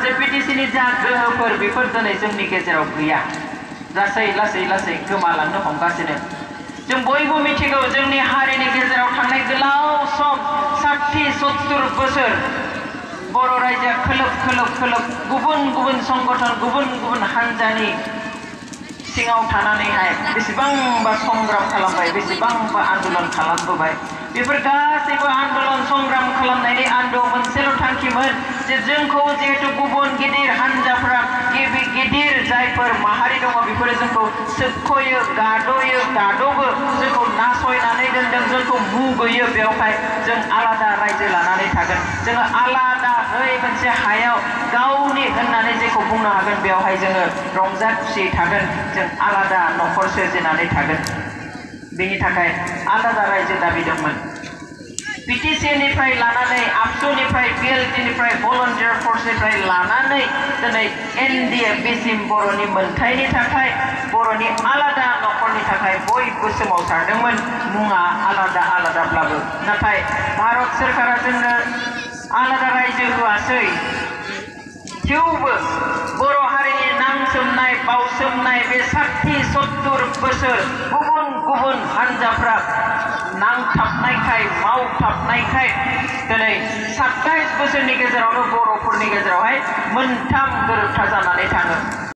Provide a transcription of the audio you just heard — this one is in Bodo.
जे बिटिसिनि जा गोहोफोर बेफोर दिनै जोंनि गेजेराव गैया लासै लासै लासै गोमालांनो हमगासिनो जों बयबो मिथिगौ जोंनि हारिनि गेजेराव थांनाय गोलाव सम 60-70 बोसोर बर' रायजोआ खोलोब गुबुन गुबुन संगठन गुबुन हानजानि सिङाव थानानैहाय बेसेबांबा संग्राम खालामबाय बेसेबांबा आन्दोलन खालामबोबाय बेफोर गासैबो आन्दोलन संग्राम खालामनायनि आन्दोआव मोनसेल' थांखिमोन जे जोंखौ जिहेतु गुबुन गिदिर हानजाफोरा गिदिर जायफोर माहारि दङ बेफोरो जोंखौ सोबख'यो गाद'यो गादबो जोंखौ नासयनानै दोनदों जोंखौ मुगैयो बेवहाय जों आलादा रायजो लानानै थागोन जोङो आलादायै मोनसे हायाव गावनि होननानै जेखौ बुंनो हागोन बेवहाय जोङो रंजा खुसियै थागोन जों आलादा न'खर सोरजिनानै थागोन बेनि थाखाय आलादा रायजो दाबि दंमोन बिटिसिनिफ्राय लानानै आबसुनिफ्राय बिएलटिनिफ्राय भलन्टियार फर्सनिफ्राय लानानै दिनै एनडिएफबिसिम बर'नि मोनथायनि थाखाय बर'नि आलादा न'खरनि थाखाय बयबो सोमावसारदोंमोन मुङा आलादाब्लाबो नाथाय भारत सोरखारा जोंनो आलादा रायजो होआसै थेवबो बर' हारिनि नांसोमनाय बावसोमनाय बे 60-70 बोसोर गुबुन हानजाफ्रा नांथाबनायखाय मावथाबनायखाय दिनै 27 बोसोरनि गेजेरावनो बर'फोरनि गेजेरावहाय मोनथाम गोरोबथा जानानै थाङो।